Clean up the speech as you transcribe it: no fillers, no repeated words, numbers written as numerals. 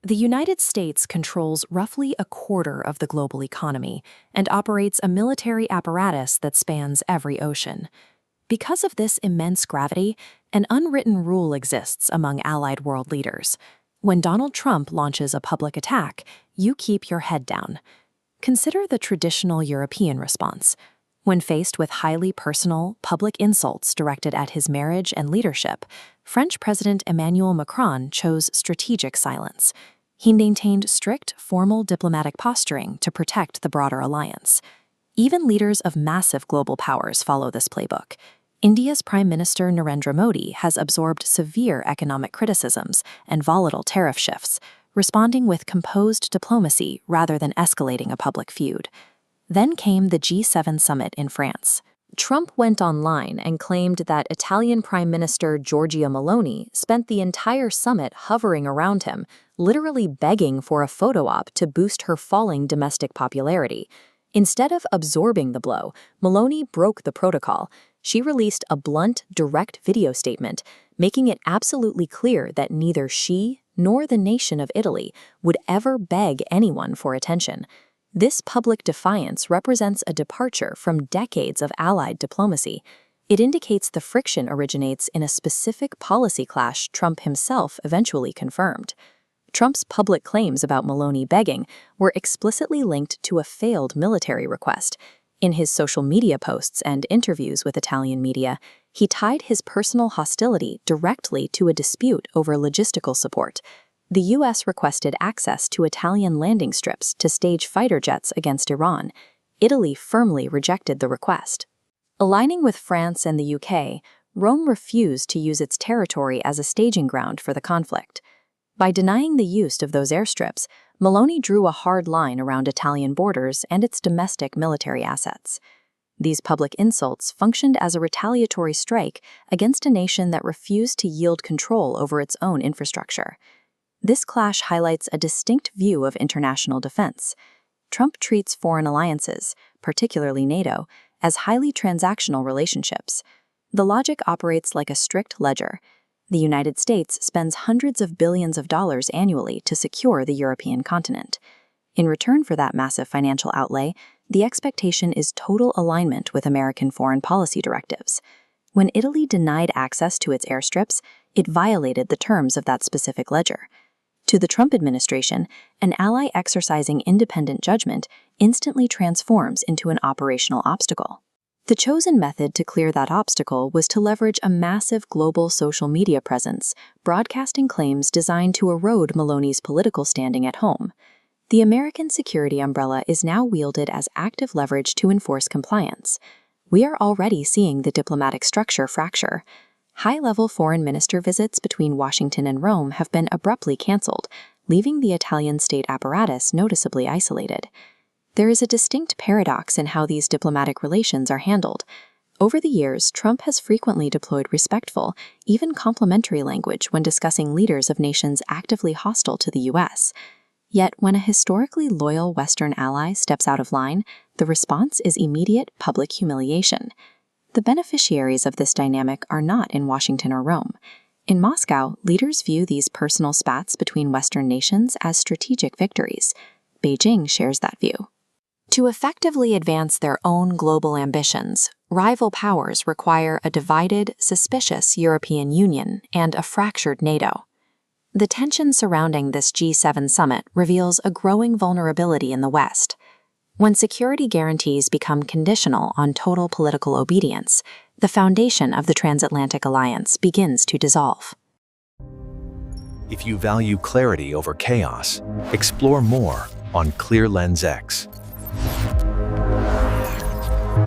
The United States controls roughly a quarter of the global economy and operates a military apparatus that spans every ocean. Because of this immense gravity, an unwritten rule exists among allied world leaders. When Donald Trump launches a public attack, you keep your head down. Consider the traditional European response. When faced with highly personal, public insults directed at his marriage and leadership, French President Emmanuel Macron chose strategic silence. He maintained strict, formal diplomatic posturing to protect the broader alliance. Even leaders of massive global powers follow this playbook. India's Prime Minister Narendra Modi has absorbed severe economic criticisms and volatile tariff shifts, responding with composed diplomacy rather than escalating a public feud. Then came the G7 summit in France. Trump went online and claimed that Italian Prime Minister Giorgia Meloni spent the entire summit hovering around him, literally begging for a photo op to boost her falling domestic popularity. Instead of absorbing the blow, Meloni broke the protocol. She released a blunt, direct video statement, making it absolutely clear that neither she nor the nation of Italy would ever beg anyone for attention. This public defiance represents a departure from decades of allied diplomacy. It indicates the friction originates in a specific policy clash Trump himself eventually confirmed. Trump's public claims about Meloni begging were explicitly linked to a failed military request. In his social media posts and interviews with Italian media, he tied his personal hostility directly to a dispute over logistical support. The U.S. requested access to Italian landing strips to stage fighter jets against Iran. Italy firmly rejected the request. Aligning with France and the U.K., Rome refused to use its territory as a staging ground for the conflict. By denying the use of those airstrips, Meloni drew a hard line around Italian borders and its domestic military assets. These public insults functioned as a retaliatory strike against a nation that refused to yield control over its own infrastructure. This clash highlights a distinct view of international defense. Trump treats foreign alliances, particularly NATO, as highly transactional relationships. The logic operates like a strict ledger. The United States spends hundreds of billions of dollars annually to secure the European continent. In return for that massive financial outlay, the expectation is total alignment with American foreign policy directives. When Italy denied access to its airstrips, it violated the terms of that specific ledger. To the Trump administration, an ally exercising independent judgment instantly transforms into an operational obstacle. The chosen method to clear that obstacle was to leverage a massive global social media presence, broadcasting claims designed to erode Meloni's political standing at home. The American security umbrella is now wielded as active leverage to enforce compliance. We are already seeing the diplomatic structure fracture. High-level foreign minister visits between Washington and Rome have been abruptly canceled, leaving the Italian state apparatus noticeably isolated. There is a distinct paradox in how these diplomatic relations are handled. Over the years, Trump has frequently deployed respectful, even complimentary language when discussing leaders of nations actively hostile to the U.S. Yet, when a historically loyal Western ally steps out of line, the response is immediate public humiliation. The beneficiaries of this dynamic are not in Washington or Rome. In Moscow, leaders view these personal spats between Western nations as strategic victories. Beijing shares that view. To effectively advance their own global ambitions, rival powers require a divided, suspicious European Union and a fractured NATO. The tension surrounding this G7 summit reveals a growing vulnerability in the West. When security guarantees become conditional on total political obedience, the foundation of the transatlantic alliance begins to dissolve. If you value clarity over chaos, explore more on Clear Lens X.